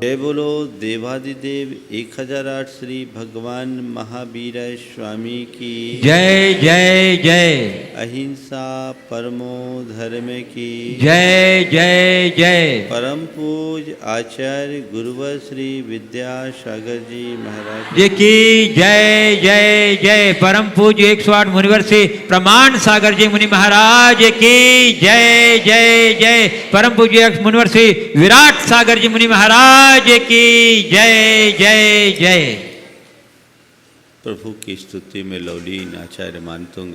जय बोलो देवादिदेव 1008 श्री भगवान महावीर स्वामी की जय जय जय। अहिंसा परमो धर्म की जय जय जय। परम पूज आचार्य गुरुवर श्री विद्यासागर जी महाराज जी की जय जय जय। परम पूज्य 108 मुनिवर से प्रमाण सागर जी मुनि महाराज की जय जय जय। परम पूज्य मुनिवर से विराट सागर जी मुनि महाराज की जय जय जय। प्रभु की स्तुति में लौलीन आचार्य मानतुंग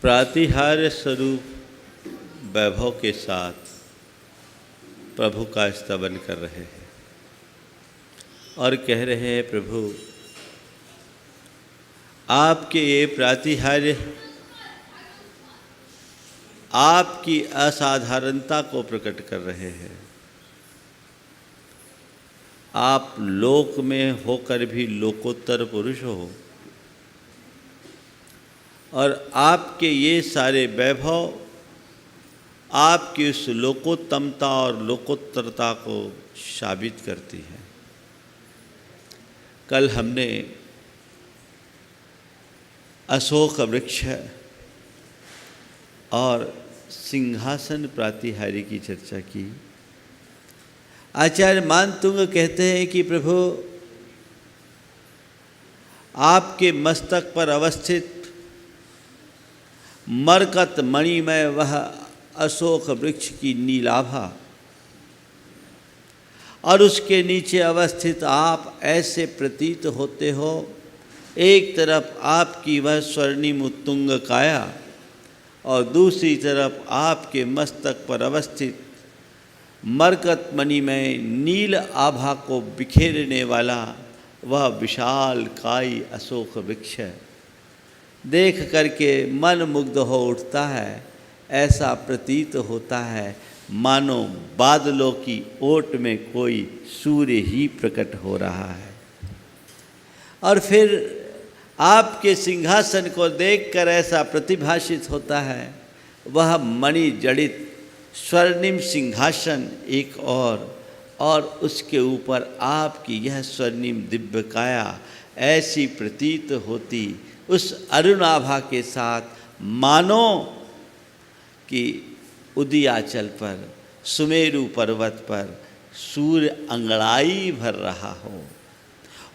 प्रातिहार्य स्वरूप वैभव के साथ प्रभु का स्तवन कर रहे हैं और कह रहे हैं, प्रभु आपके ये प्रातिहार्य आपकी असाधारणता को प्रकट कर रहे हैं। आप लोक में होकर भी लोकोत्तर पुरुष हो और आपके ये सारे वैभव आपकी उस लोकोत्तमता और लोकोत्तरता को साबित करती है। कल हमने अशोक वृक्ष और सिंहासन प्रातिहार्य की चर्चा की। आचार्य मानतुंग कहते हैं कि प्रभु आपके मस्तक पर अवस्थित मरकत मणिमय वह अशोक वृक्ष की नीलाभा और उसके नीचे अवस्थित आप ऐसे प्रतीत होते हो। एक तरफ आपकी वह स्वर्णिम उत्तुंग काया और दूसरी तरफ आपके मस्तक पर अवस्थित मरकत मणि में नील आभा को बिखेरने वाला वह विशाल काई अशोक वृक्ष देख करके मन मुग्ध हो उठता है। ऐसा प्रतीत होता है मानो बादलों की ओट में कोई सूर्य ही प्रकट हो रहा है। और फिर आपके सिंहासन को देखकर ऐसा प्रतिभाषित होता है वह मणि जड़ित स्वर्णिम सिंहासन एक और उसके ऊपर आपकी यह स्वर्णिम दिव्य काया ऐसी प्रतीत होती उस अरुणाभा के साथ मानो कि उदयाचल पर सुमेरु पर्वत पर सूर्य अंगड़ाई भर रहा हो।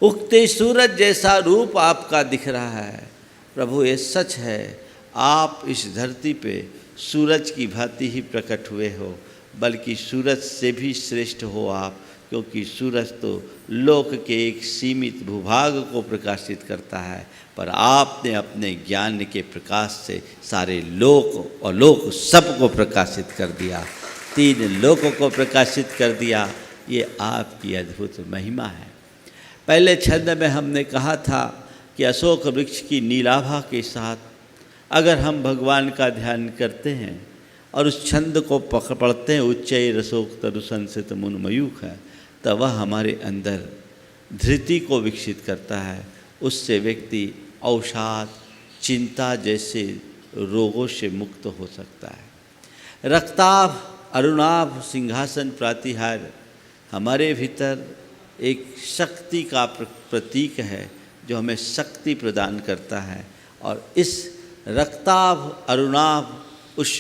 उगते सूरज जैसा रूप आपका दिख रहा है। प्रभु ये सच है, आप इस धरती पे सूरज की भांति ही प्रकट हुए हो, बल्कि सूरज से भी श्रेष्ठ हो आप, क्योंकि सूरज तो लोक के एक सीमित भूभाग को प्रकाशित करता है, पर आपने अपने ज्ञान के प्रकाश से सारे लोक और लोक सब को प्रकाशित कर दिया, 3 लोकों को प्रकाशित कर दिया। ये आपकी अद्भुत महिमा है। पहले छंद में हमने कहा था कि अशोक वृक्ष की नीलाभा के साथ अगर हम भगवान का ध्यान करते हैं और उस छंद को पढ़ते हैं, उच्चै रसोक तरु संसित मुन मयूख है, तब वह हमारे अंदर धृति को विकसित करता है। उससे व्यक्ति अवसाद चिंता जैसे रोगों से मुक्त हो सकता है। रक्ताभ अरुणाभ सिंहासन प्रातिहार्य हमारे भीतर एक शक्ति का प्रतीक है जो हमें शक्ति प्रदान करता है। और इस रक्ताभ अरुणाभ उस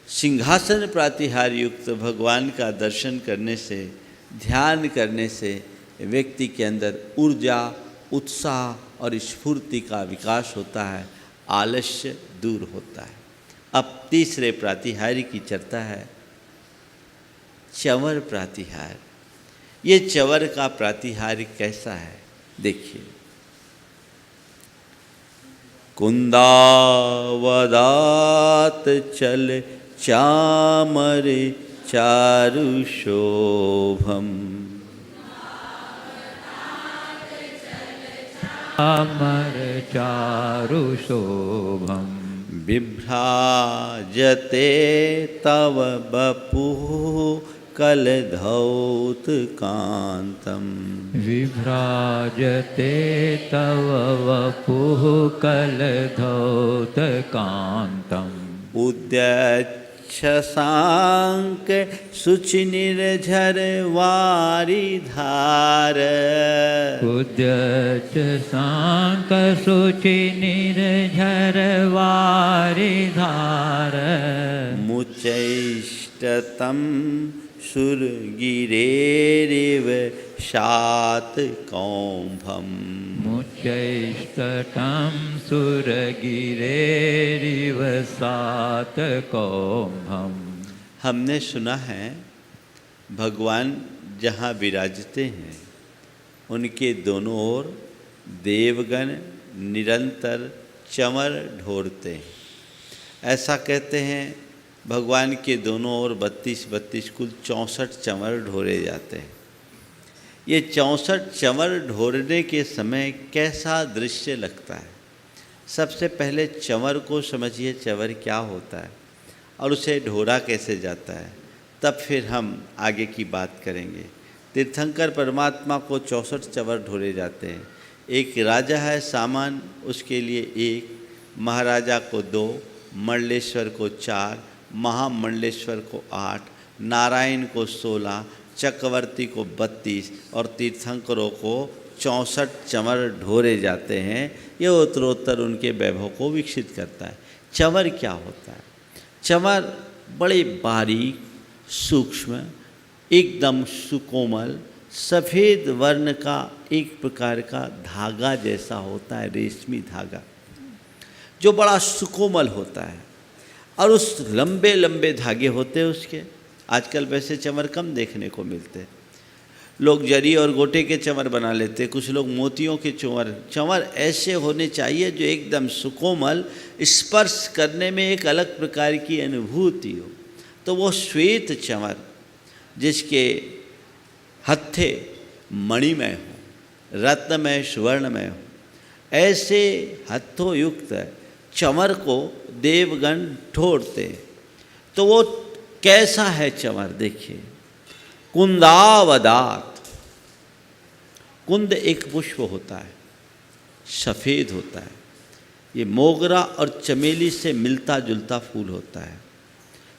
सिंहासन प्रातिहार्य युक्त भगवान का दर्शन करने से, ध्यान करने से व्यक्ति के अंदर ऊर्जा उत्साह और स्फूर्ति का विकास होता है, आलस्य दूर होता है। अब तीसरे प्रातिहार्य की चर्चा है चंवर प्रातिहार्य। ये चंवर का प्रातिहार्य कैसा है देखिए। कुंदावदात चल चामर चारु शोभम, चामर चारु शोभम, बिभ्राजते तव बपुः कलधौत कांतम, विभ्राजते तव वपुः कलधौत कांतम, उद्यच्च शशांक शुचि निर्झर वारिधार उद्यत शशांक शुचि निर्झर वारिधार मुचैष्टतम सुरगिरेरिव शातकौंभम मुचैष्टतम सुरगिरेरिव शातकौंभम। हमने सुना है भगवान जहाँ विराजते हैं उनके दोनों ओर देवगण निरंतर चमर ढोरते हैं। ऐसा कहते हैं भगवान के दोनों ओर 32 कुल 64 चमर ढोरे जाते हैं। ये 64 चमर ढोरने के समय कैसा दृश्य लगता है? सबसे पहले चमर को समझिए, चमर क्या होता है और उसे ढोरा कैसे जाता है, तब फिर हम आगे की बात करेंगे। तीर्थंकर परमात्मा को 64 चमर ढोरे जाते हैं। एक राजा है सामान, उसके लिए 1, महाराजा को 2, मंडलेश्वर को 4, महामंडलेश्वर को 8, नारायण को 16, चक्रवर्ती को 32 और तीर्थंकरों को 64 चमर ढोरे जाते हैं। ये उत्तरोत्तर उनके वैभव को विकसित करता है। चमर क्या होता है? चमर बड़े बारीक, सूक्ष्म, एकदम सुकोमल, सफ़ेद वर्ण का एक प्रकार का धागा जैसा होता है, रेशमी धागा जो बड़ा सुकोमल होता है। और उस लंबे लंबे धागे होते हैं उसके। आजकल वैसे चमर कम देखने को मिलते हैं। लोग जरी और गोटे के चमर बना लेते हैं, कुछ लोग मोतियों के चमर ऐसे होने चाहिए जो एकदम सुकोमल, स्पर्श करने में एक अलग प्रकार की अनुभूति हो। तो वो श्वेत चमर जिसके हत्थे मणिमय हो, रत्नमय, सुवर्णमय हो, ऐसे हथों युक्त चमर को देवगण ढोरते। तो वो कैसा है चमर? देखिए, कुंदावदात। कुंद एक पुष्प होता है, सफ़ेद होता है। ये मोगरा और चमेली से मिलता जुलता फूल होता है।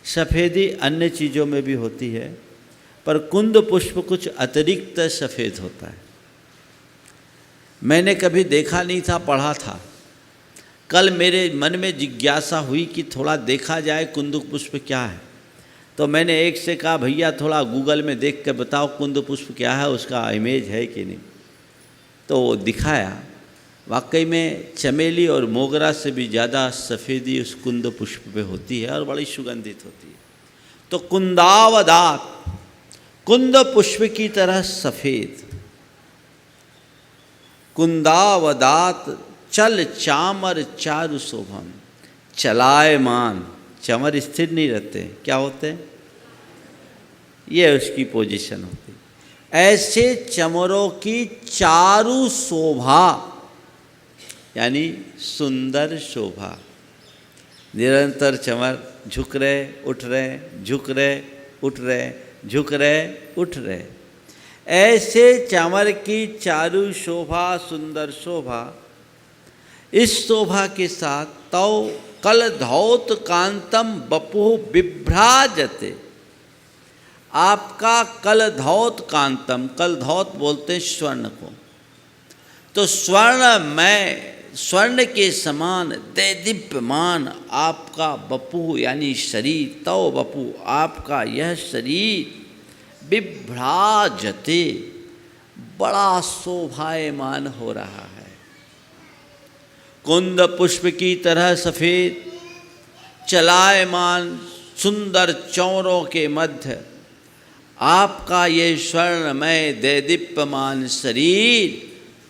सफ़ेदी अन्य चीज़ों में भी होती है, पर कुंद पुष्प कुछ अतिरिक्त सफ़ेद होता है। मैंने कभी देखा नहीं था, पढ़ा था। कल मेरे मन में जिज्ञासा हुई कि थोड़ा देखा जाए कुंद पुष्प क्या है। तो मैंने एक से कहा, भैया थोड़ा गूगल में देख कर बताओ कुंद पुष्प क्या है, उसका इमेज है कि नहीं। तो वो दिखाया, वाकई में चमेली और मोगरा से भी ज़्यादा सफ़ेदी उस कुंद पुष्प पे होती है और बड़ी सुगंधित होती है। तो कुंदावदात, कुंद पुष्प की तरह सफ़ेद। कुंदावदात चल चामर चारु शोभम। चलायमान, चमर स्थिर नहीं रहते, क्या होते हैं? ये उसकी पोजीशन होती। ऐसे चमरों की चारु शोभा, यानी सुंदर शोभा। निरंतर चमर झुक रहे, उठ रहे, झुक रहे, उठ रहे, झुक रहे, उठ रहे। ऐसे चमर की चारु शोभा, सुंदर शोभा। इस शोभा के साथ तौ कलधौत कांतम बपुः बिभ्राजते। आपका कलधौत कांतम, कलधौत बोलते हैं स्वर्ण को। तो स्वर्णमय, स्वर्ण के समान दैदीप्यमान आपका बपुः यानी शरीर, तौ बपु आपका यह शरीर बिभ्राजते, बड़ा शोभायमान हो रहा है। कुंद पुष्प की तरह सफ़ेद चलायमान सुंदर चौरों के मध्य आपका ये स्वर्णमय दैदीप्यमान शरीर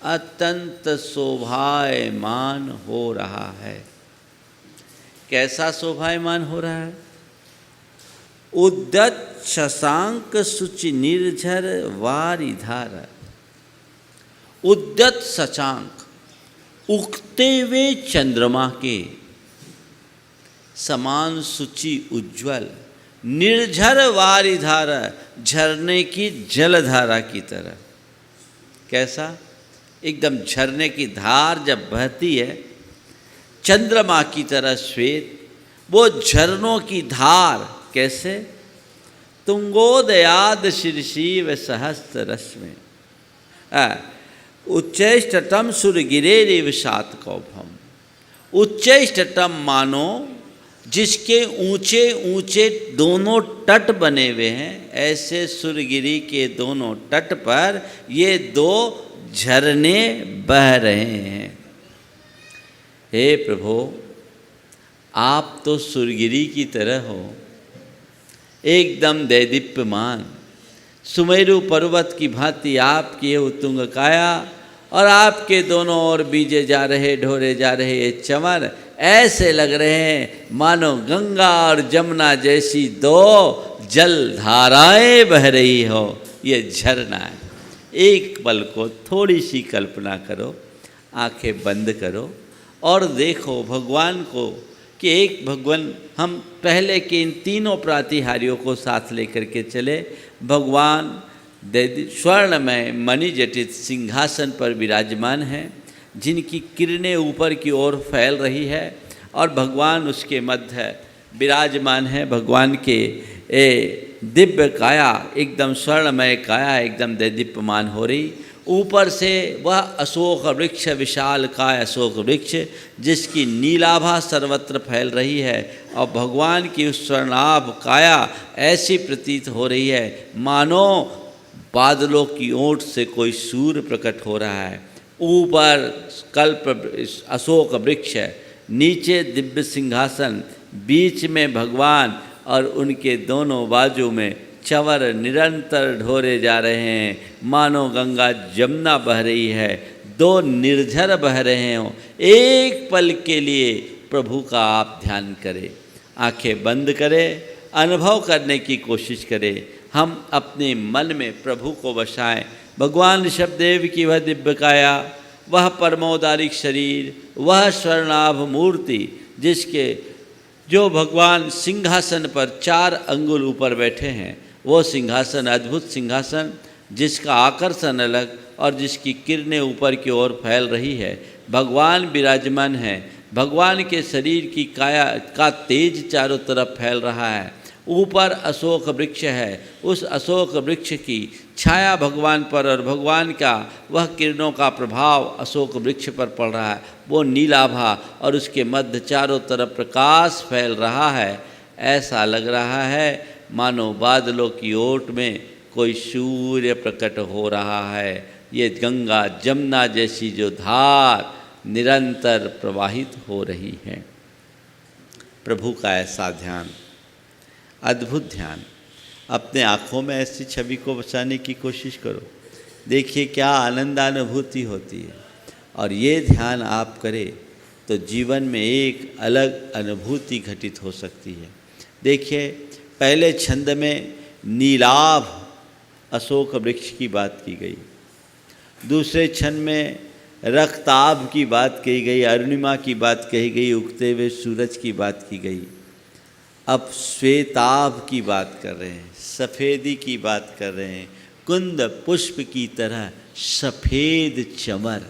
अत्यंत शोभायमान हो रहा है। कैसा शोभायमान हो रहा है? उद्यत शशांक शुचि निर्झर वारिधार। उद्यत शशांक, उगते हुए चंद्रमा के समान शुचि उज्ज्वल, निर्झर वारिधार, झरने की जलधारा की तरह। कैसा? एकदम झरने की धार जब बहती है, चंद्रमा की तरह श्वेत, वो झरनों की धार कैसे? तुंगोदयाद शीर्षीव सहस्त्र रश्मि उच्चैष्टतम सुरगिरेरिव सातकौभम। उच्चैष्टतम मानो जिसके ऊंचे ऊंचे दोनों तट बने हुए हैं, ऐसे सुरगिरी के दोनों तट पर ये दो झरने बह रहे हैं। हे प्रभु, आप तो सुरगिरी की तरह हो, एकदम दैदीप्यमान, सुमेरु पर्वत की भांति आपकी उत्तुंग काया और आपके दोनों ओर बीजे जा रहे, ढोरे जा रहे ये चमर ऐसे लग रहे हैं मानो गंगा और जमुना जैसी दो जल धाराएं बह रही हो। ये झरना है। एक पल को थोड़ी सी कल्पना करो, आंखें बंद करो और देखो भगवान को कि एक भगवान, हम पहले के इन तीनों प्रातिहार्यों को साथ लेकर के चले। भगवान स्वर्णमय मणिजटित सिंहासन पर विराजमान हैं, जिनकी किरणें ऊपर की ओर फैल रही है और भगवान उसके मध्य विराजमान है। भगवान के दिव्य काया, एकदम स्वर्णमय काया एकदम दैदीप्यमान हो रही। ऊपर से वह अशोक वृक्ष, विशाल काय अशोक वृक्ष, जिसकी नीलाभा सर्वत्र फैल रही है और भगवान की उस स्वर्णाभ काया ऐसी प्रतीत हो रही है मानो बादलों की ओट से कोई सूर्य प्रकट हो रहा है। ऊपर कल्प अशोक वृक्ष है, नीचे दिव्य सिंहासन, बीच में भगवान और उनके दोनों बाजू में चंवर निरंतर ढोरे जा रहे हैं मानो गंगा जमुना बह रही है, दो निर्झर बह रहे हों। एक पल के लिए प्रभु का आप ध्यान करें, आंखें बंद करें, अनुभव करने की कोशिश करें। हम अपने मन में प्रभु को बसाएं। भगवान ऋषभदेव की वह दिव्य काया, वह परमोदारिक शरीर, वह स्वर्णाभ मूर्ति, जिसके जो भगवान सिंहासन पर 4 अंगुल ऊपर बैठे हैं, वो सिंहासन अद्भुत सिंहासन, जिसका आकर्षण अलग और जिसकी किरणें ऊपर की ओर फैल रही है। भगवान विराजमान है, भगवान के शरीर की काया का तेज चारों तरफ फैल रहा है। ऊपर अशोक वृक्ष है, उस अशोक वृक्ष की छाया भगवान पर और भगवान का वह किरणों का प्रभाव अशोक वृक्ष पर पड़ रहा है। वो नीलाभा और उसके मध्य चारों तरफ प्रकाश फैल रहा है। ऐसा लग रहा है मानो बादलों की ओट में कोई सूर्य प्रकट हो रहा है। ये गंगा जमुना जैसी जो धार निरंतर प्रवाहित हो रही है। प्रभु का ऐसा ध्यान, अद्भुत ध्यान, अपने आँखों में ऐसी छवि को बचाने की कोशिश करो। देखिए क्या आनंदानुभूति होती है। और ये ध्यान आप करें तो जीवन में एक अलग अनुभूति घटित हो सकती है। देखिए पहले छंद में नीलाभ अशोक वृक्ष की बात की गई, दूसरे छंद में रक्ताभ की बात कही गई, अरुणिमा की बात कही गई, उगते हुए सूरज की बात की गई। अब श्वेताभ की बात कर रहे हैं, सफ़ेदी की बात कर रहे हैं, कुंद पुष्प की तरह सफ़ेद चमर।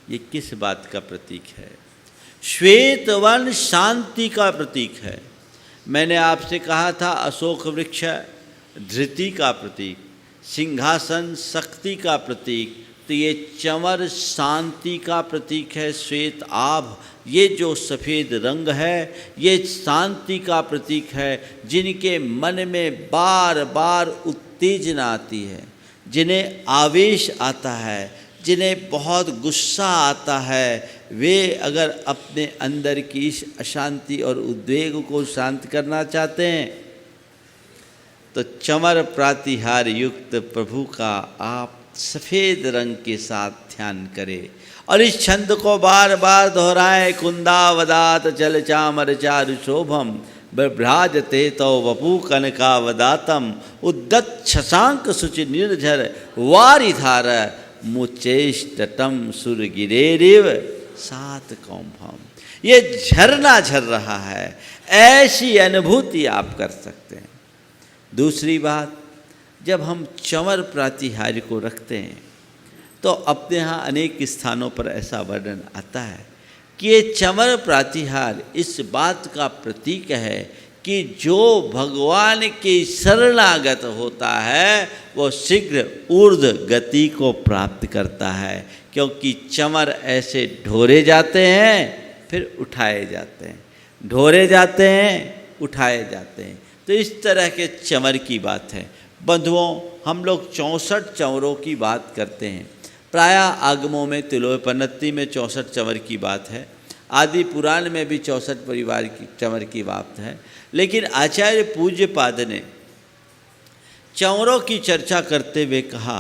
ये किस बात का प्रतीक है? श्वेत वर्ण शांति का प्रतीक है। मैंने आपसे कहा था अशोक वृक्ष धृति का प्रतीक, सिंहासन शक्ति का प्रतीक, तो ये चंवर शांति का प्रतीक है। श्वेत आभ, ये जो सफ़ेद रंग है, ये शांति का प्रतीक है। जिनके मन में बार बार उत्तेजना आती है, जिन्हें आवेश आता है, जिन्हें बहुत गुस्सा आता है, वे अगर अपने अंदर की इस अशांति और उद्वेग को शांत करना चाहते हैं तो चंवर प्रातिहार युक्त प्रभु का आप सफ़ेद रंग के साथ ध्यान करें और इस छंद को बार बार दोहराएं। कुंदावदात चल चामर चारु शोभम भ्राजते तो वपू कनकावदातम उद्दत शशांक शुचि निर्झर वारिधार मुचेष्टतम सुरगिरेरिव सात कौम्भम। ये झरना झर रहा है, ऐसी अनुभूति आप कर सकते हैं। दूसरी बात, जब हम चंवर प्रातिहार्य को रखते हैं तो अपने यहाँ अनेक स्थानों पर ऐसा वर्णन आता है कि ये चमर प्रातिहार इस बात का प्रतीक है कि जो भगवान की शरणागत होता है वो शीघ्र ऊर्ध्व गति को प्राप्त करता है, क्योंकि चमर ऐसे ढोरे जाते हैं फिर उठाए जाते हैं, ढोरे जाते हैं उठाए जाते हैं। तो इस तरह के चमर की बात है। बंधुओं, हम लोग 64 चमरों की बात करते हैं। प्रायः आगमों में तिलोपनत्ति में 64 चमर की बात है, आदि पुराण में भी 64 परिवार की चमर की बात है। लेकिन आचार्य पूज्यपाद ने चमरों की चर्चा करते हुए कहा,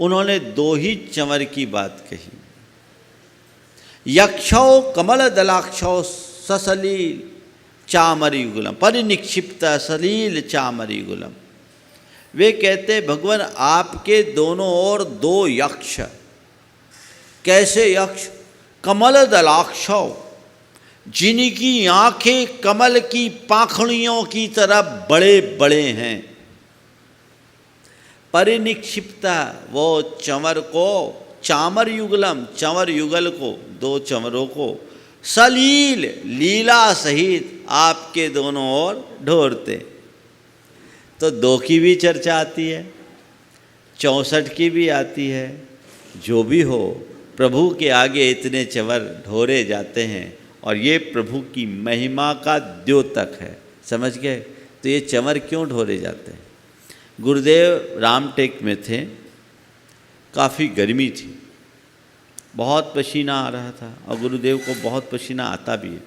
उन्होंने 2 ही चमर की बात कही। यक्षौ कमल दलाक्षौ ससलील चामरयुगलम परिनिक्षिप्त सलील चामरयुगलम। वे कहते भगवान आपके दोनों ओर 2 यक्ष। कैसे यक्ष? कमल दलाक्षौ, जिनकी आंखें कमल की पाखड़ियों की तरह बड़े बड़े हैं। परिनिक्षिप्ता, वो चमर को, चामर युगलम, चमर युगल को, 2 चमरों को, सलील लीला सहित आपके दोनों ओर ढोरते। तो 2 की भी चर्चा आती है, 64 की भी आती है। जो भी हो, प्रभु के आगे इतने चमर ढोरे जाते हैं और ये प्रभु की महिमा का द्योतक है। समझ गए? तो ये चमर क्यों ढोरे जाते हैं? गुरुदेव रामटेक में थे, काफ़ी गर्मी थी, बहुत पसीना आ रहा था और गुरुदेव को बहुत पसीना आता भी है।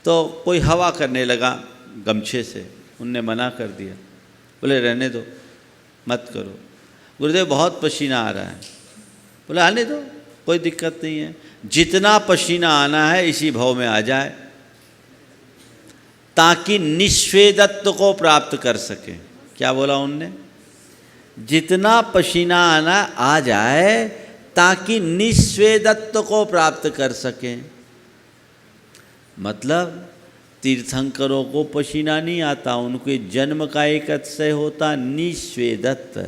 तो कोई हवा करने लगा गमछे से, उनने मना कर दिया, बोले रहने दो, मत करो। गुरुदेव बहुत पसीना आ रहा है, बोले आने दो, कोई दिक्कत नहीं है, जितना पसीना आना है इसी भाव में आ जाए, ताकि निस्वेदत्व को प्राप्त कर सके। क्या बोला उनने? जितना पसीना आना आ जाए ताकि निस्वेदत्व को प्राप्त कर सकें। मतलब तीर्थंकरों को पसीना नहीं आता, उनके जन्म का एक अतिशय होता निस्वेदत्व।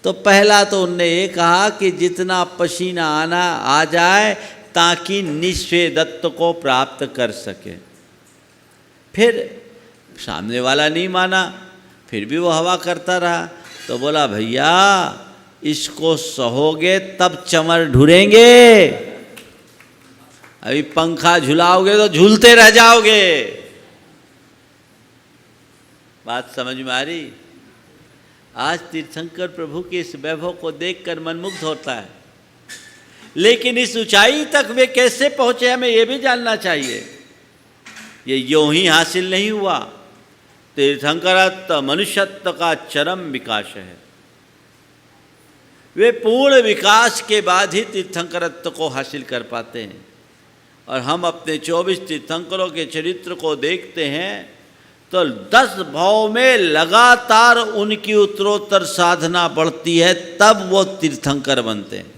तो पहला तो उनने ये कहा कि जितना पसीना आना आ जाए ताकि निस्वेदत्व को प्राप्त कर सके। फिर सामने वाला नहीं माना, फिर भी वो हवा करता रहा। तो बोला भैया इसको सहोगे तब चमर ढूंढेंगे, अभी पंखा झुलाओगे तो झूलते रह जाओगे। बात समझ में आ रही? आज तीर्थंकर प्रभु के इस वैभव को देखकर मन मुग्ध होता है, लेकिन इस ऊंचाई तक वे कैसे पहुंचे हमें ये भी जानना चाहिए। ये यूं ही हासिल नहीं हुआ। तीर्थंकरत्व मनुष्यत्व का चरम विकास है। वे पूर्ण विकास के बाद ही तीर्थंकरत्व को हासिल कर पाते हैं। और हम अपने 24 तीर्थंकरों के चरित्र को देखते हैं तो 10 भाव में लगातार उनकी उत्तरोत्तर साधना बढ़ती है, तब वो तीर्थंकर बनते हैं।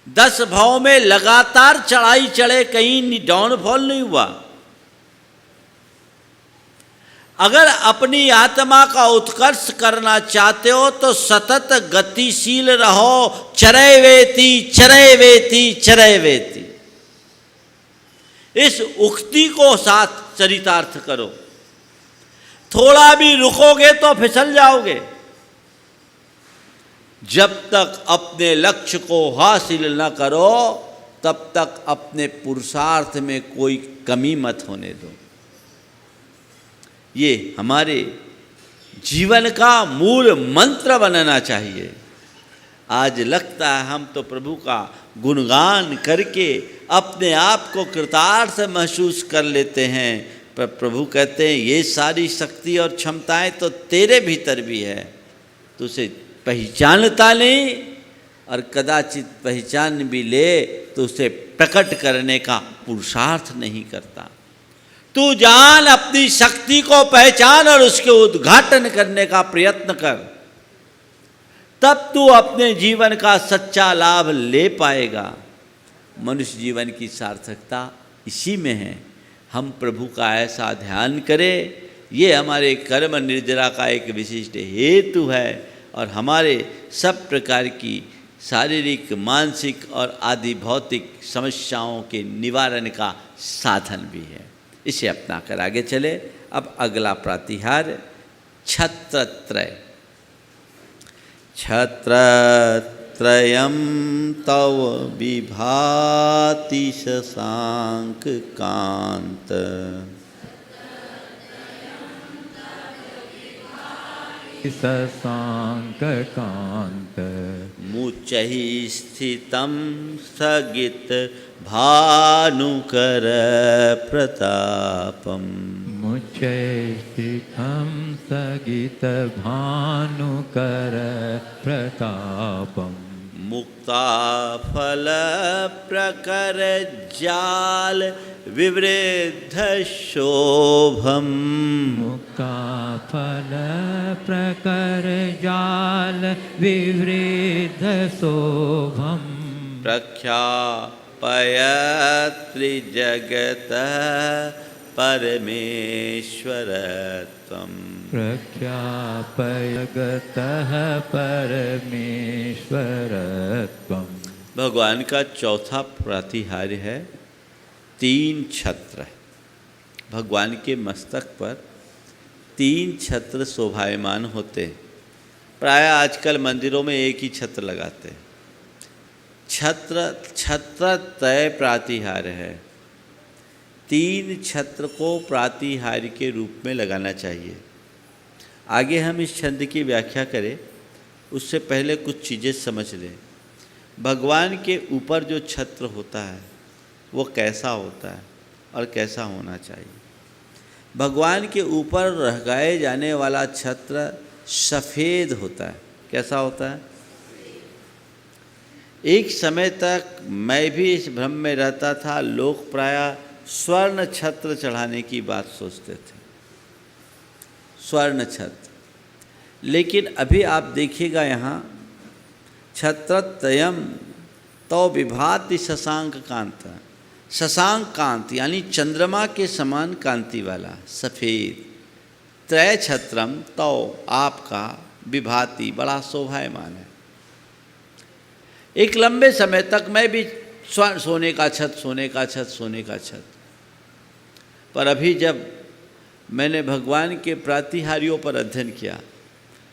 10 भाव में लगातार चढ़ाई चढ़े, कहीं डाउनफॉल नहीं हुआ। अगर अपनी आत्मा का उत्कर्ष करना चाहते हो तो सतत गतिशील रहो। चरय वेति चरय वेति चरय वेति, इस उक्ति को साथ चरितार्थ करो। थोड़ा भी रुकोगे तो फिसल जाओगे। जब तक अपने लक्ष्य को हासिल न करो तब तक अपने पुरुषार्थ में कोई कमी मत होने दो। ये हमारे जीवन का मूल मंत्र बनना चाहिए। आज लगता है हम तो प्रभु का गुणगान करके अपने आप को कृतार्थ महसूस कर लेते हैं, पर प्रभु कहते हैं ये सारी शक्ति और क्षमताएं तो तेरे भीतर भी है, तो उसे पहचानता नहीं, और कदाचित पहचान भी ले तो उसे प्रकट करने का पुरुषार्थ नहीं करता। तू जान, अपनी शक्ति को पहचान और उसके उद्घाटन करने का प्रयत्न कर, तब तू अपने जीवन का सच्चा लाभ ले पाएगा। मनुष्य जीवन की सार्थकता इसी में है। हम प्रभु का ऐसा ध्यान करें, ये हमारे कर्म निर्जरा का एक विशिष्ट हेतु है और हमारे सब प्रकार की शारीरिक, मानसिक और आदि भौतिक समस्याओं के निवारण का साधन भी है। इसे अपना कर आगे चले। अब अगला प्रातिहार्य छत्रत्रय। छत्रत्रयं तव विभाति शशांक कांत। शशांक कांत। मुचहि स्थितं स्थगित भानुकर प्रतापम्। मुचै स्थितं स्थगित भानुकर प्रतापम्। मुक्ताफल प्रकर जाल विवृद्ध शोभम्। मुक्ताफल प्रकर जाल विवृद्ध शोभम्। प्रख्यापयत्रि जगतः परमेश्वरत्वम्। प्रख्यापयगतः परमेश्वरत्वम्। भगवान का चौथा प्रातिहार्य है 3 छत्र। भगवान के मस्तक पर 3 छत्र शोभायमान होते हैं। प्रायः आजकल मंदिरों में एक ही छत्र लगाते हैं। छत्रत्रय प्रातिहार्य है। 3 छत्र को प्रातिहार्य के रूप में लगाना चाहिए। आगे हम इस छंद की व्याख्या करें उससे पहले कुछ चीज़ें समझ लें। भगवान के ऊपर जो छत्र होता है वो कैसा होता है और कैसा होना चाहिए। भगवान के ऊपर लगाए जाने वाला छत्र सफ़ेद होता है। कैसा होता है? एक समय तक मैं भी इस भ्रम में रहता था, लोग प्रायः स्वर्ण छत्र चढ़ाने की बात सोचते थे, स्वर्ण छत्र। लेकिन अभी आप देखिएगा यहाँ छत्रत्रयम् तो विभाति शशांक कांत। शशांक कांत यानी चंद्रमा के समान कांति वाला सफ़ेद। त्रय छत्रम तो आपका विभाति बड़ा शोभायमान है। एक लंबे समय तक मैं भी सोने का छत, सोने का छत, सोने का छत। पर अभी जब मैंने भगवान के प्रातिहार्यों पर अध्ययन किया,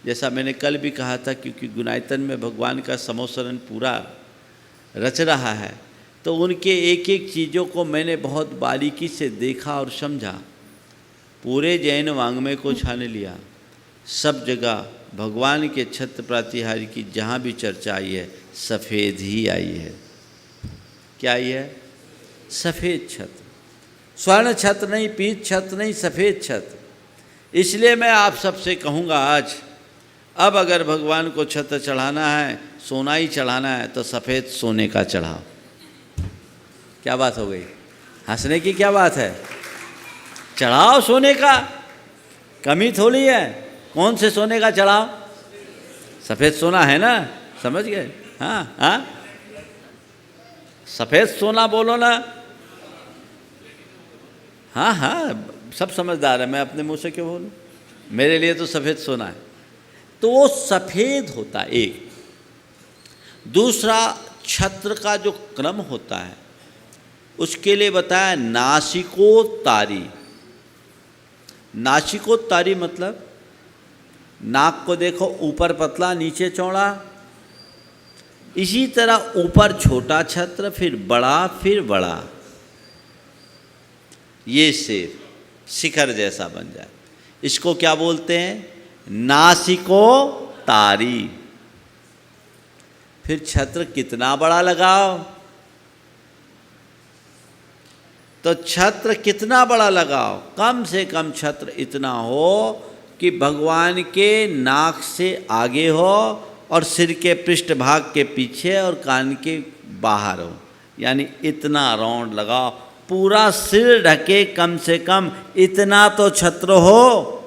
जैसा मैंने कल भी कहा था, क्योंकि गुणायतन में भगवान का समोसरण पूरा रच रहा है, तो उनके एक एक चीज़ों को मैंने बहुत बारीकी से देखा और समझा। पूरे जैन वाङ्मय को छान लिया। सब जगह भगवान के छत्र प्रातिहार्य की जहाँ भी चर्चा आई है सफ़ेद ही आई है। क्या आई है? सफ़ेद छत्र। स्वर्ण छत्र नहीं, पीत छत्र नहीं, सफ़ेद छत्र। इसलिए मैं आप सबसे कहूँगा आज, अब अगर भगवान को छत्र चढ़ाना है, सोना ही चढ़ाना है, तो सफ़ेद सोने का चढ़ाओ। क्या बात हो गई? हंसने की क्या बात है? चढ़ाओ सोने का, कमी थोड़ी है। कौन से सोने का चढ़ाओ? सफ़ेद सोना है ना, समझ गए? हाँ हाँ, सफ़ेद सोना बोलो ना। हाँ हाँ, सब समझदार है, मैं अपने मुंह से क्यों बोलूँ? मेरे लिए तो सफ़ेद सोना है। तो वो सफ़ेद होता है एक। दूसरा, छत्र का जो क्रम होता है उसके लिए बताया नासिकोत्तारी। नासिकोत्तारी मतलब नाक को देखो, ऊपर पतला नीचे चौड़ा। इसी तरह ऊपर छोटा छत्र, फिर बड़ा, फिर बड़ा। ये सिर शिखर जैसा बन जाए, इसको क्या बोलते हैं? नासिकोत्तारी। फिर छत्र कितना बड़ा लगाओ? तो छत्र कितना बड़ा लगाओ? कम से कम छत्र इतना हो कि भगवान के नाक से आगे हो और सिर के पृष्ठभाग के पीछे और कान के बाहर हो, यानी इतना राउंड लगाओ, पूरा सिर ढके। कम से कम इतना तो छत्र हो।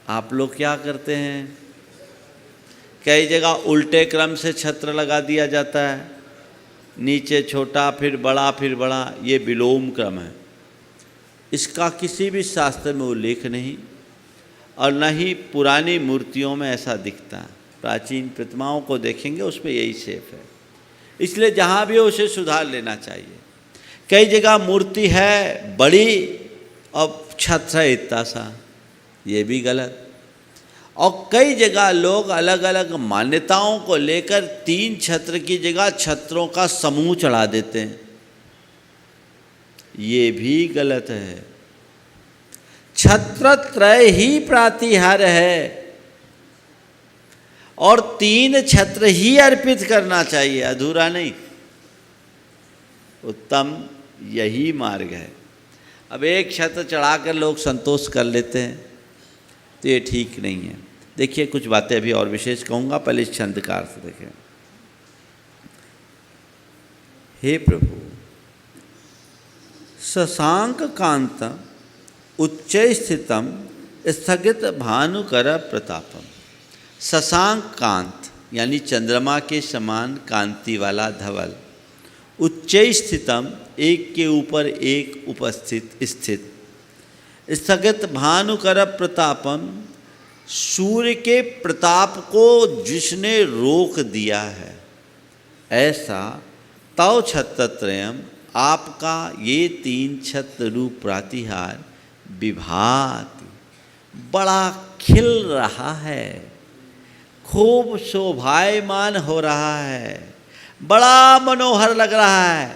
आप लोग क्या करते हैं? कई जगह उल्टे क्रम से छत्र लगा दिया जाता है, नीचे छोटा फिर बड़ा फिर बड़ा। ये विलोम क्रम है। इसका किसी भी शास्त्र में उल्लेख नहीं और न ही पुरानी मूर्तियों में ऐसा दिखता है। प्राचीन प्रतिमाओं को देखेंगे उसमें यही शेप है। इसलिए जहाँ भी हो उसे सुधार लेना चाहिए। कई जगह मूर्ति है बड़ी और छत्र है इतना सा, ये भी गलत। और कई जगह लोग अलग अलग मान्यताओं को लेकर 3 छत्र की जगह छत्रों का समूह चढ़ा देते हैं, ये भी गलत है। छत्रत्रय ही प्रातिहार है और 3 छत्र ही अर्पित करना चाहिए, अधूरा नहीं। उत्तम यही मार्ग है। अब एक छत्र चढ़ाकर लोग संतोष कर लेते हैं तो ये ठीक नहीं है। देखिए कुछ बातें अभी और विशेष कहूँगा, पहले इस छंद का अर्थ देखें। हे प्रभु, शशांक कांत उच्च स्थितम स्थगित भानुकर प्रतापम। शशांक कांत यानी चंद्रमा के समान कांति वाला धवल, उच्च स्थितम एक के ऊपर एक उपस्थित स्थित, स्थगित भानुकर प्रतापम सूर्य के प्रताप को जिसने रोक दिया है, ऐसा तव छत्रत्रयम् आपका ये 3 छत्र रूप प्रातिहार विभाति बड़ा खिल रहा है, खूब शोभायमान हो रहा है, बड़ा मनोहर लग रहा है,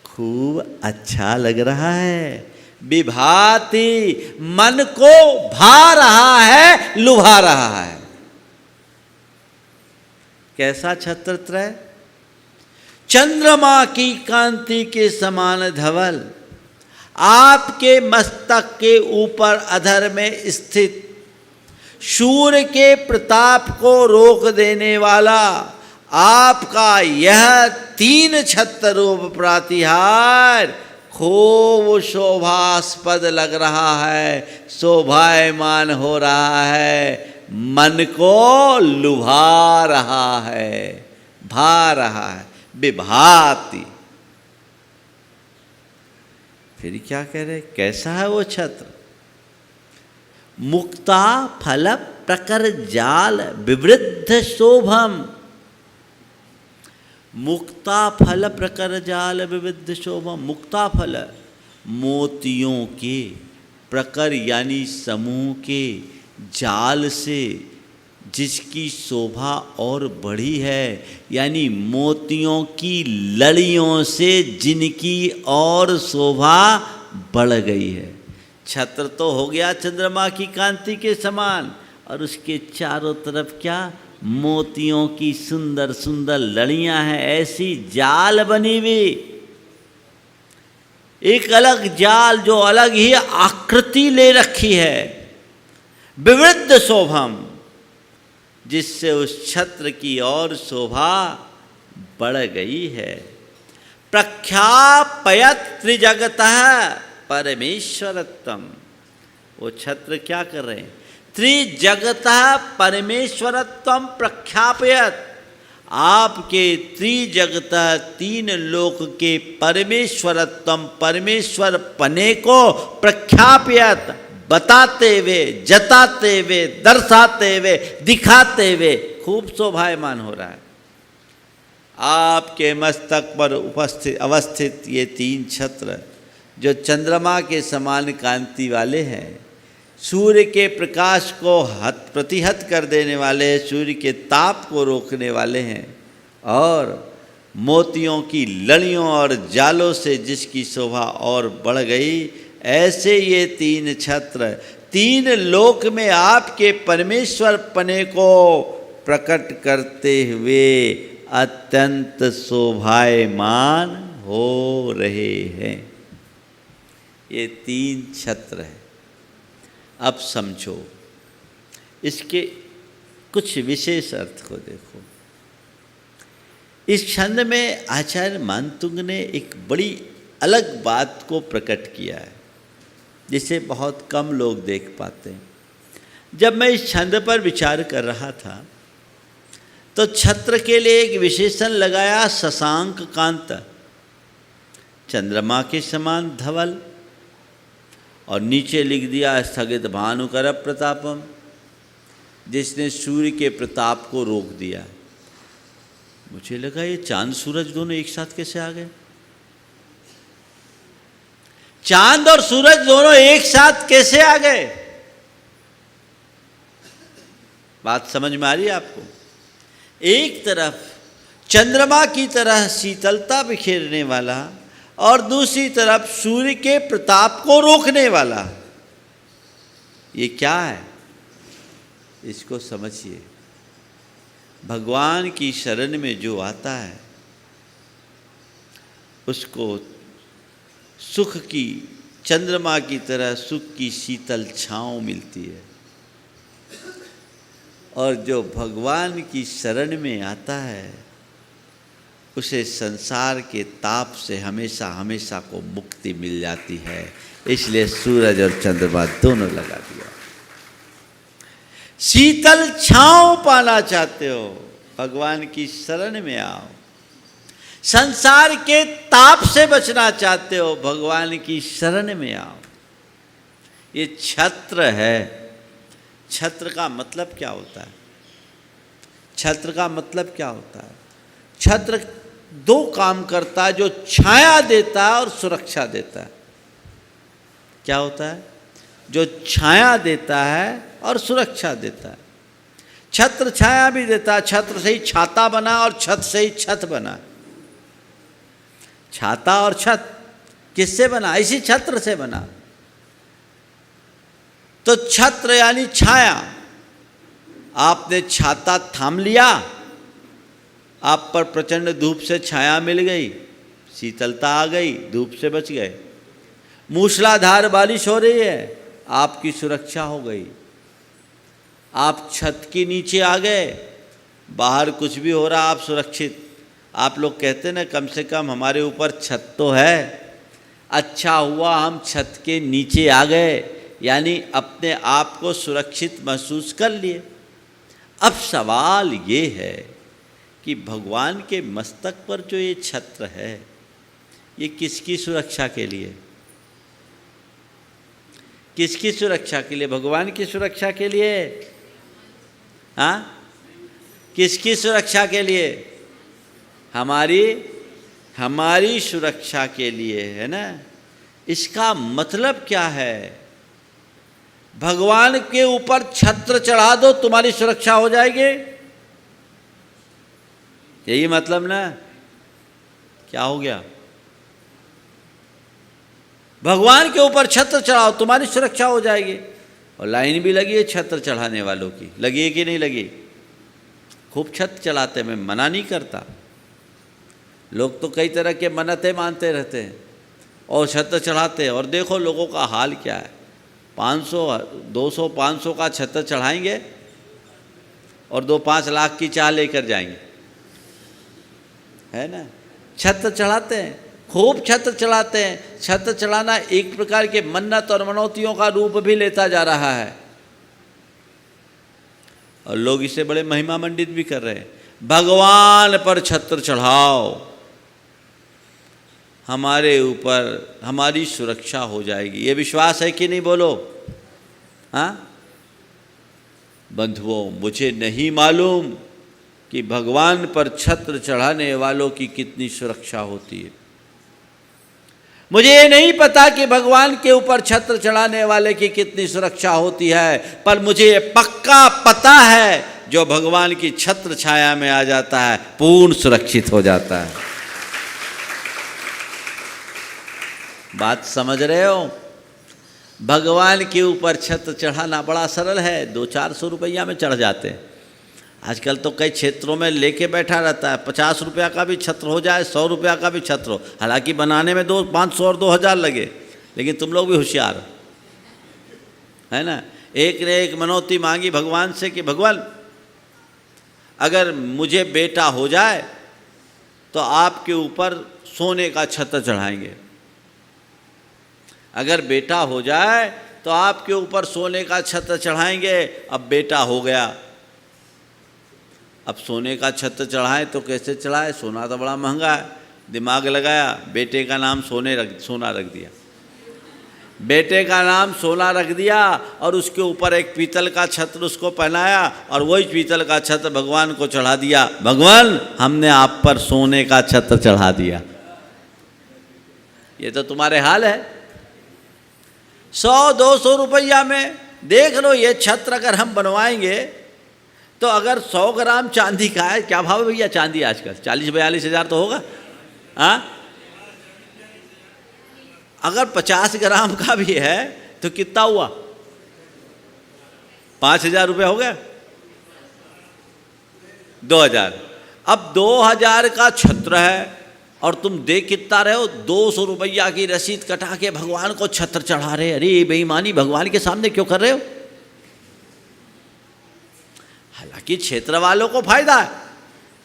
खूब अच्छा लग रहा है। विभाति मन को भा रहा है, लुभा रहा है। कैसा छत्रत्रय? चंद्रमा की कांति के समान धवल, आपके मस्तक के ऊपर अधर में स्थित, सूर्य के प्रताप को रोक देने वाला आपका यह 3 छत्र रूप प्रातिहार खूब शोभास्पद लग रहा है, शोभायमान हो रहा है, मन को लुभा रहा है, भा रहा है। विभाति, फिर क्या कह रहे, कैसा है वो छत्र? मुक्ता फल प्रकर जाल विवृद्ध शोभम। मुक्ता फल प्रकर जाल विविध शोभम। मुक्ता फल मोतियों के, प्रकर यानी समूह के, जाल से जिसकी शोभा और बढ़ी है, यानी मोतियों की लड़ियों से जिनकी और शोभा बढ़ गई है। छत्र तो हो गया चंद्रमा की कांति के समान, और उसके चारों तरफ क्या, मोतियों की सुंदर सुंदर लड़ियां हैं, ऐसी जाल बनी हुई, एक अलग जाल जो अलग ही आकृति ले रखी है। विवृद्ध शोभम, जिससे उस छत्र की और शोभा बढ़ गई है। प्रख्यापयत त्रिजगतः परमेश्वरत्वम। वो छत्र क्या कर रहे हैं? त्रिजगतः परमेश्वरत्वम प्रख्यापयत, आपके त्रिजगतः 3 लोक के परमेश्वरत्वम परमेश्वर पने को प्रख्यापयत बताते हुए, जताते हुए, दर्शाते हुए, दिखाते हुए खूब शोभायमान हो रहा है। आपके मस्तक पर अवस्थित ये 3 छत्र जो चंद्रमा के समान कांति वाले हैं, सूर्य के प्रकाश को प्रतिहत कर देने वाले, सूर्य के ताप को रोकने वाले हैं, और मोतियों की लड़ियों और जालों से जिसकी शोभा और बढ़ गई, ऐसे ये 3 छत्र 3 लोक में आपके परमेश्वर पने को प्रकट करते हुए अत्यंत शोभायमान हो रहे हैं। ये 3 छत्र हैं। अब समझो इसके कुछ विशेष अर्थ को देखो। इस छंद में आचार्य मानतुंग ने एक बड़ी अलग बात को प्रकट किया है, जिसे बहुत कम लोग देख पाते हैं। जब मैं इस छंद पर विचार कर रहा था तो छत्र के लिए एक विशेषण लगाया, शशांक कांत, चंद्रमा के समान धवल, और नीचे लिख दिया स्थगित भानुकर प्रतापम। जिसने सूर्य के प्रताप को रोक दिया। मुझे लगा ये चांद सूरज दोनों एक साथ कैसे आ गए? चांद और सूरज दोनों एक साथ कैसे आ गए? बात समझ में आ रही है आपको? एक तरफ चंद्रमा की तरह शीतलता बिखेरने वाला और दूसरी तरफ सूर्य के प्रताप को रोकने वाला। ये क्या है? इसको समझिए। भगवान की शरण में जो आता है उसको सुख की, चंद्रमा की तरह सुख की शीतल छांव मिलती है, और जो भगवान की शरण में आता है उसे संसार के ताप से हमेशा हमेशा को मुक्ति मिल जाती है। इसलिए सूरज और चंद्रमा दोनों लगा दिया। शीतल छांव पाना चाहते हो, भगवान की शरण में आओ। संसार के ताप से बचना चाहते हो, भगवान की शरण में आओ। ये छत्र है। छत्र का मतलब क्या होता है? छत्र का मतलब क्या होता है? छत्र दो काम करता है, जो छाया देता है और सुरक्षा देता है। क्या होता है? जो छाया देता है और सुरक्षा देता है। छत्र छाया भी देता है। छत्र से ही छाता बना और छत से ही छत बना। छाता और छत किससे बना? इसी छत्र से बना। तो छत्र यानी छाया। आपने छाता थाम लिया, आप पर प्रचंड धूप से छाया मिल गई, शीतलता आ गई, धूप से बच गए। मूसलाधार बारिश हो रही है, आपकी सुरक्षा हो गई। आप छत के नीचे आ गए, बाहर कुछ भी हो रहा आप सुरक्षित। आप लोग कहते ना कम से कम हमारे ऊपर छत तो है। अच्छा हुआ हम छत के नीचे आ गए, यानी अपने आप को सुरक्षित महसूस कर लिए। अब सवाल ये है कि भगवान के मस्तक पर जो ये छत्र है, ये किसकी सुरक्षा के लिए? किसकी सुरक्षा के लिए? भगवान की सुरक्षा के लिए? हाँ, किसकी सुरक्षा के लिए? हमारी सुरक्षा के लिए, है ना। इसका मतलब क्या है? भगवान के ऊपर छत्र चढ़ा दो, तुम्हारी सुरक्षा हो जाएगी, यही मतलब ना। क्या हो गया? भगवान के ऊपर छत्र चढ़ाओ, तुम्हारी सुरक्षा हो जाएगी। और लाइन भी लगी है छत्र चढ़ाने वालों की, लगी है कि नहीं लगी? खूब छत्र चढ़ाते, मैं मना नहीं करता। लोग तो कई तरह के मन्नतें मानते रहते हैं और छत्र चढ़ाते हैं, और देखो लोगों का हाल क्या है। 500, 200, 500 का छत्र चढ़ाएंगे और 2-5 लाख की चाह लेकर जाएंगे, है ना। छत्र चढ़ाते हैं, खूब छत्र चढ़ाते हैं। छत्र चढ़ाना एक प्रकार के मन्नत और मनौतियों का रूप भी लेता जा रहा है, और लोग इसे बड़े महिमा मंडित भी कर रहे हैं। भगवान पर छत्र चढ़ाओ, हमारे ऊपर हमारी सुरक्षा हो जाएगी। ये विश्वास है कि नहीं? बोलो। हाँ बंधुओं, मुझे नहीं मालूम कि भगवान पर छत्र चढ़ाने वालों की कितनी सुरक्षा होती है। मुझे ये नहीं पता कि भगवान के ऊपर छत्र चढ़ाने वाले की कितनी सुरक्षा होती है, पर मुझे ये पक्का पता है, जो भगवान की छत्र छाया में आ जाता है पूर्ण सुरक्षित हो जाता है। बात समझ रहे हो? भगवान के ऊपर छत्र चढ़ाना बड़ा सरल है, 200-400 रुपया में चढ़ जाते हैं। आजकल तो कई क्षेत्रों में लेके बैठा रहता है, 50 रुपया का भी छत्र हो जाए, 100 रुपया का भी छत्र हो। हालांकि बनाने में 500 और 2000 लगे, लेकिन तुम लोग भी होशियार है ना। एक ने एक मनौती मांगी भगवान से कि भगवान अगर मुझे बेटा हो जाए तो आपके ऊपर सोने का छत्र चढ़ाएंगे। अगर बेटा हो जाए तो आपके ऊपर सोने का छत्र चढ़ाएंगे। अब बेटा हो गया, अब सोने का छत्र चढ़ाएं तो कैसे चढ़ाए? सोना तो बड़ा महंगा है। दिमाग लगाया, बेटे का नाम सोना रख दिया। बेटे का नाम सोना रख दिया और उसके ऊपर एक पीतल का छत्र उसको पहनाया और वही पीतल का छत्र भगवान को चढ़ा दिया। भगवान, हमने आप पर सोने का छत्र चढ़ा दिया। ये तो तुम्हारे हाल है। 100-200 रुपया में देख लो, ये छत्र अगर हम बनवाएंगे तो अगर 100 ग्राम चांदी का है, क्या भाव है भैया चांदी आजकल? 40-42 हज़ार तो होगा। हाँ, अगर 50 ग्राम का भी है तो कितना हुआ? 5,000 रुपये हो गया, 2,000। अब 2,000 का छत्र है और तुम दे कितना रहे हो? 200 रुपया की रसीद कटा के भगवान को छत्र चढ़ा रहे। अरे ये बेईमानी भगवान के सामने क्यों कर रहे हो? हालांकि क्षेत्र वालों को फायदा है,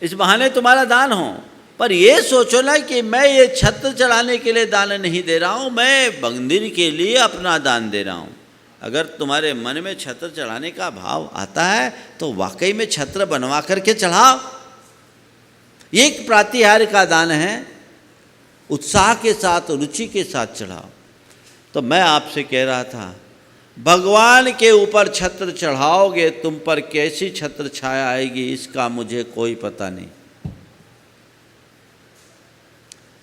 इस बहाने तुम्हारा दान हो, पर ये सोचो ना कि मैं ये छत्र चढ़ाने के लिए दान नहीं दे रहा हूँ, मैं मंदिर के लिए अपना दान दे रहा हूँ। अगर तुम्हारे मन में छत्र चढ़ाने का भाव आता है तो वाकई में छत्र बनवा करके चढ़ाओ। ये एक प्रातिहार्य का दान है, उत्साह के साथ, रुचि के साथ चढ़ाओ। तो मैं आपसे कह रहा था, भगवान के ऊपर छत्र चढ़ाओगे, तुम पर कैसी छत्र छाया आएगी इसका मुझे कोई पता नहीं,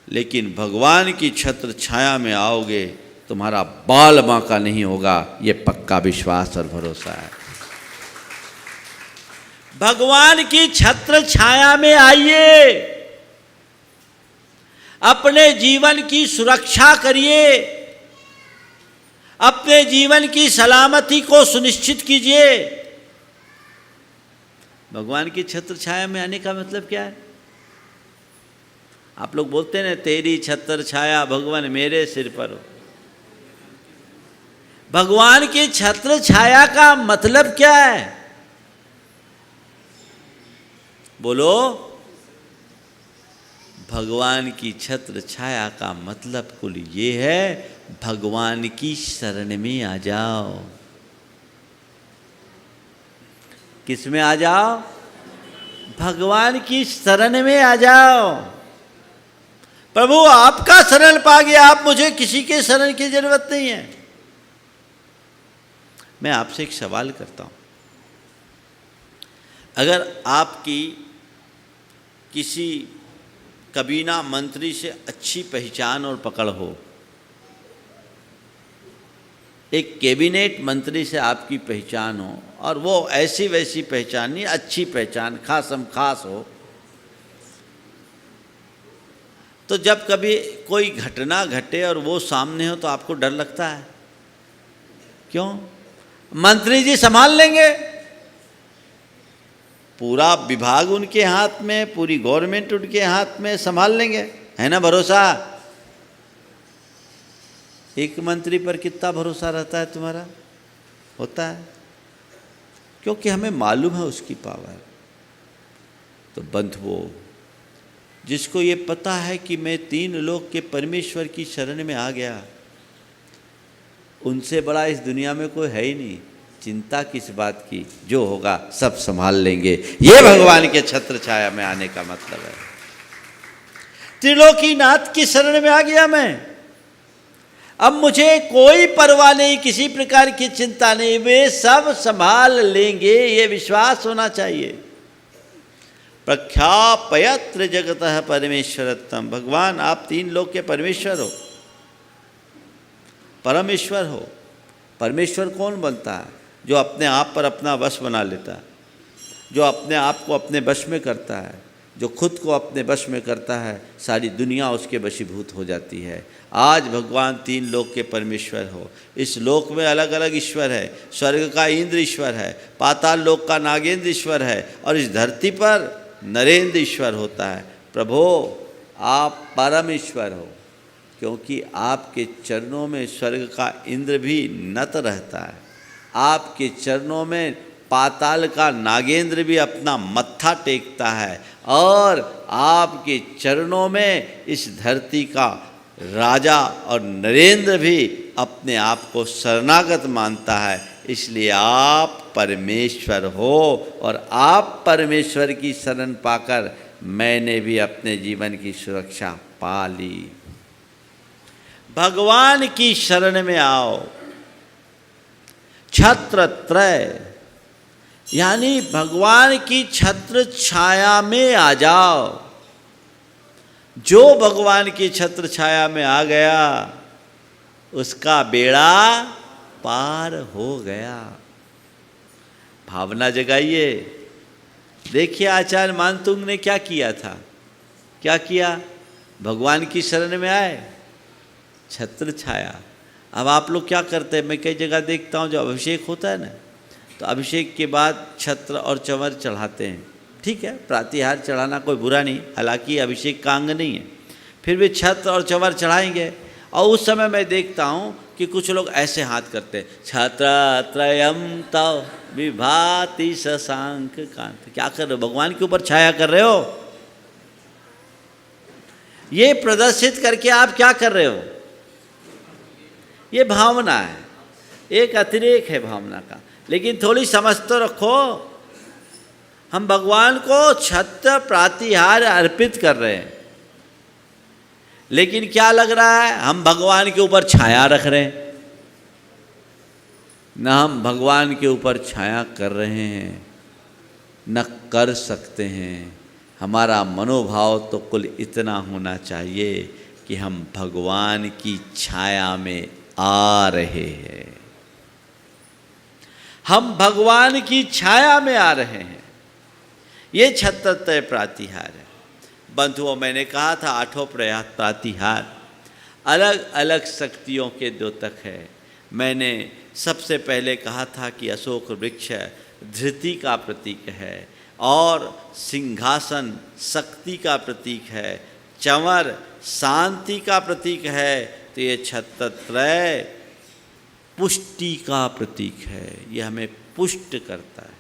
लेकिन भगवान की छत्र छाया में आओगे तुम्हारा बाल बांका नहीं होगा, ये पक्का विश्वास और भरोसा है। भगवान की छत्र छाया में आइए, अपने जीवन की सुरक्षा करिए, अपने जीवन की सलामती को सुनिश्चित कीजिए। भगवान की छत्र छाया में आने का मतलब क्या है? आप लोग बोलते हैं ना, तेरी छत्र छाया भगवान मेरे सिर पर हो। भगवान की छत्र छाया का मतलब क्या है? बोलो। भगवान की छत्र छाया का मतलब कुल ये है, भगवान की शरण में आ जाओ। किस में आ जाओ? भगवान की शरण में आ जाओ। प्रभु आपका शरण पा गया, आप मुझे किसी के शरण की जरूरत नहीं है। मैं आपसे एक सवाल करता हूं, अगर आपकी किसी कबीना मंत्री से अच्छी पहचान और पकड़ हो, एक कैबिनेट मंत्री से आपकी पहचान हो और वो ऐसी वैसी पहचान नहीं, अच्छी पहचान, खासम खास हो, तो जब कभी कोई घटना घटे और वो सामने हो तो आपको डर लगता है। क्यों? मंत्री जी संभाल लेंगे, पूरा विभाग उनके हाथ में, पूरी गवर्नमेंट उनके हाथ में, संभाल लेंगे, है ना भरोसा? एक मंत्री पर कितना भरोसा रहता है तुम्हारा? होता है, क्योंकि हमें मालूम है उसकी पावर। तो बंधुओं, जिसको ये पता है कि मैं 3 लोक के परमेश्वर की शरण में आ गया, उनसे बड़ा इस दुनिया में कोई है ही नहीं। चिंता किस बात की, जो होगा सब संभाल लेंगे। ये भगवान के छत्र छाया में आने का मतलब है। त्रिलोकीनाथ की शरण में आ गया मैं, अब मुझे कोई परवाह नहीं, किसी प्रकार की चिंता नहीं, वे सब संभाल लेंगे, ये विश्वास होना चाहिए। प्रख्यापयत्र जगतः परमेश्वरत्तम। भगवान आप 3 लोक के परमेश्वर हो, परमेश्वर हो। परमेश्वर कौन बनता है? जो अपने आप पर अपना वश बना लेता है, जो अपने आप को अपने वश में करता है, जो खुद को अपने वश में करता है, सारी दुनिया उसके वशीभूत हो जाती है। आज भगवान 3 लोक के परमेश्वर हो। इस लोक में अलग अलग ईश्वर है, स्वर्ग का इंद्र ईश्वर है, पाताल लोक का नागेंद्र ईश्वर है, और इस धरती पर नरेंद्र ईश्वर होता है। प्रभो आप परम ईश्वर हो, क्योंकि आपके चरणों में स्वर्ग का इंद्र भी नत रहता है, आपके चरणों में पाताल का नागेंद्र भी अपना मत्था टेकता है, और आपके चरणों में इस धरती का राजा और नरेंद्र भी अपने आप को शरणागत मानता है। इसलिए आप परमेश्वर हो, और आप परमेश्वर की शरण पाकर मैंने भी अपने जीवन की सुरक्षा पा ली। भगवान की शरण में आओ। छत्र त्रय यानी भगवान की छत्र छाया में आ जाओ। जो भगवान की छत्र छाया में आ गया उसका बेड़ा पार हो गया। भावना जगाइए। देखिए आचार्य मानतुंग ने क्या किया था, क्या किया? भगवान की शरण में आए, छत्र छाया। अब आप लोग क्या करते हैं, मैं कई जगह देखता हूँ, जो अभिषेक होता है ना, तो अभिषेक के बाद छत्र और चंवर चढ़ाते हैं। ठीक है, प्रातिहार चढ़ाना कोई बुरा नहीं, हालांकि अभिषेक का अंग नहीं है, फिर भी छत्र और चंवर चढ़ाएंगे। और उस समय मैं देखता हूँ कि कुछ लोग ऐसे हाथ करते हैं, छत्र त्रयम तव विभाति शशांक कांत। क्या कर रहे हो? भगवान के ऊपर छाया कर रहे हो। ये प्रदर्शित करके आप क्या कर रहे हो? ये भावना है, एक अतिरेक है भावना का। लेकिन थोड़ी समझ तो रखो, हम भगवान को छत्र प्रातिहार अर्पित कर रहे हैं, लेकिन क्या लग रहा है, हम भगवान के ऊपर छाया रख रहे हैं। न हम भगवान के ऊपर छाया कर रहे हैं, न कर सकते हैं। हमारा मनोभाव तो कुल इतना होना चाहिए कि हम भगवान की छाया में आ रहे हैं, हम भगवान की छाया में आ रहे हैं। ये छत्र त्रय प्रातिहार है। बंधुओं, मैंने कहा था आठों प्रातिहार अलग अलग शक्तियों के द्योतक है। मैंने सबसे पहले कहा था कि अशोक वृक्ष धृति का प्रतीक है और सिंहासन शक्ति का प्रतीक है, चंवर शांति का प्रतीक है, तो ये छत्र त्रय पुष्टि का प्रतीक है। ये हमें पुष्ट करता है।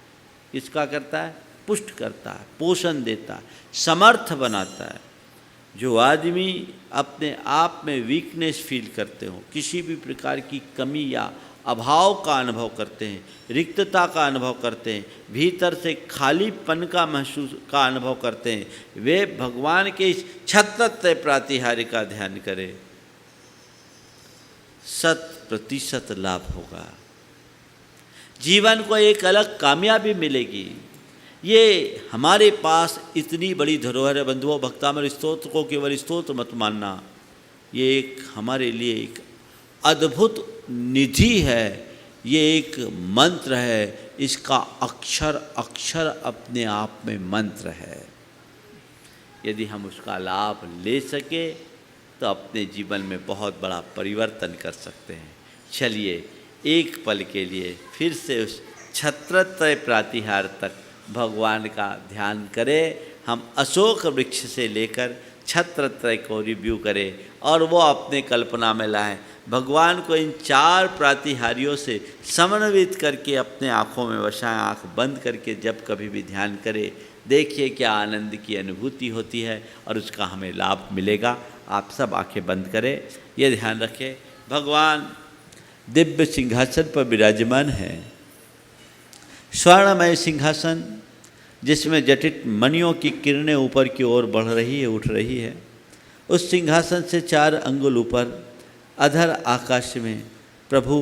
किसका करता है? पुष्ट करता है, पोषण देता है, समर्थ बनाता है। जो आदमी अपने आप में वीकनेस फील करते हो, किसी भी प्रकार की कमी या अभाव का अनुभव करते हैं, रिक्तता का अनुभव करते हैं, भीतर से खालीपन का महसूस का अनुभव करते हैं, वे भगवान के इस छत्र त्रय प्रातिहार्य का ध्यान करें। 100% लाभ होगा, जीवन को एक अलग कामयाबी मिलेगी। ये हमारे पास इतनी बड़ी धरोहर है बंधुओं। भक्तामृत स्तोत्र को केवल स्तोत्र मत मानना, ये एक हमारे लिए एक अद्भुत निधि है, ये एक मंत्र है। इसका अक्षर अक्षर अपने आप में मंत्र है। यदि हम उसका लाभ ले सके तो अपने जीवन में बहुत बड़ा परिवर्तन कर सकते हैं। चलिए एक पल के लिए फिर से उस छत्र त्रय प्रातिहार तक भगवान का ध्यान करें। हम अशोक वृक्ष से लेकर छत्र त्रय को रिव्यू करें और वो अपने कल्पना में लाएं। भगवान को इन 4 प्रातिहार्यों से समन्वित करके अपने आँखों में बसाएं। आँख बंद करके जब कभी भी ध्यान करें, देखिए क्या आनंद की अनुभूति होती है और उसका हमें लाभ मिलेगा। आप सब आंखें बंद करें, ये ध्यान रखें भगवान दिव्य सिंहासन पर विराजमान है। स्वर्णमय सिंहासन जिसमें जटित मणियों की किरणें ऊपर की ओर बढ़ रही है, उठ रही है। उस सिंहासन से 4 अंगुल ऊपर अधर आकाश में प्रभु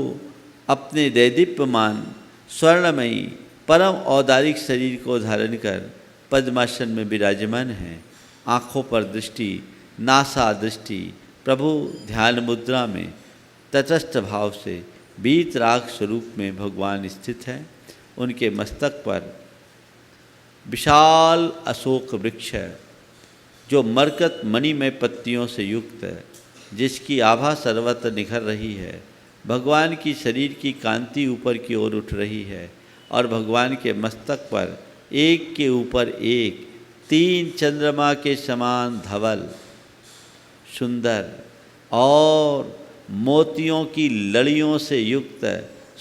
अपने दैदीप्यमान स्वर्णमयी परम औदारिक शरीर को धारण कर पद्मासन में विराजमान हैं। आँखों पर दृष्टि, नासा दृष्टि, प्रभु ध्यान मुद्रा में तटस्थ भाव से वीतराग स्वरूप में भगवान स्थित हैं। उनके मस्तक पर विशाल अशोक वृक्ष है जो मरकत मणिमय पत्तियों से युक्त है, जिसकी आभा सर्वत्र निखर रही है। भगवान की शरीर की कांति ऊपर की ओर उठ रही है और भगवान के मस्तक पर एक के ऊपर एक 3 चंद्रमा के समान धवल सुंदर और मोतियों की लड़ियों से युक्त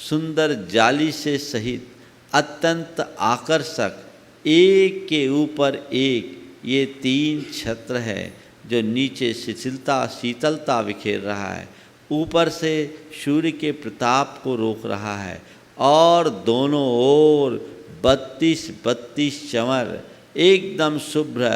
सुंदर जाली से सहित अत्यंत आकर्षक एक के ऊपर एक ये 3 छत्र है जो नीचे शीतलता बिखेर रहा है, ऊपर से सूर्य के प्रताप को रोक रहा है और दोनों ओर 32 चंवर एकदम शुभ्र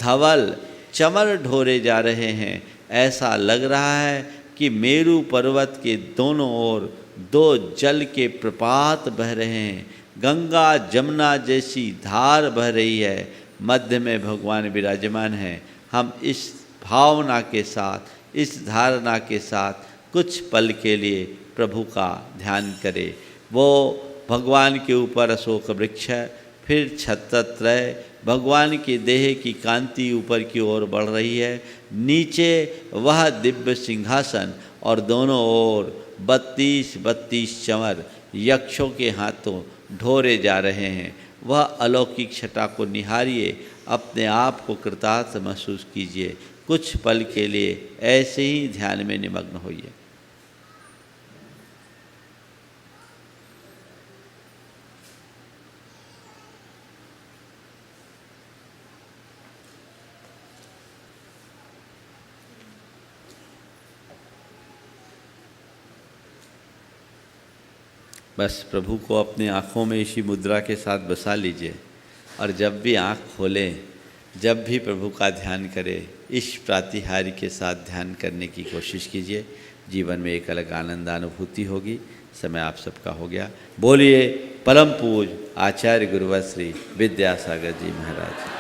धवल चंवर ढोरे जा रहे हैं। ऐसा लग रहा है कि मेरू पर्वत के दोनों ओर दो जल के प्रपात बह रहे हैं, गंगा जमुना जैसी धार बह रही है, मध्य में भगवान विराजमान हैं। हम इस भावना के साथ, इस धारणा के साथ कुछ पल के लिए प्रभु का ध्यान करें। वो भगवान के ऊपर अशोक वृक्ष है, फिर छत्रत्रय, भगवान की देह की कांति ऊपर की ओर बढ़ रही है, नीचे वह दिव्य सिंहासन और दोनों ओर 32 चंवर यक्षों के हाथों ढोरे जा रहे हैं। वह अलौकिक छटा को निहारिए, अपने आप को कृतार्थ महसूस कीजिए। कुछ पल के लिए ऐसे ही ध्यान में निमग्न होइए। बस प्रभु को अपनी आँखों में इसी मुद्रा के साथ बसा लीजिए और जब भी आँख खोलें, जब भी प्रभु का ध्यान करें, इस प्रातिहार्य के साथ ध्यान करने की कोशिश कीजिए। जीवन में एक अलग आनंदानुभूति होगी। समय आप सबका हो गया। बोलिए परम पूज्य आचार्य गुरुवर श्री विद्यासागर जी महाराज।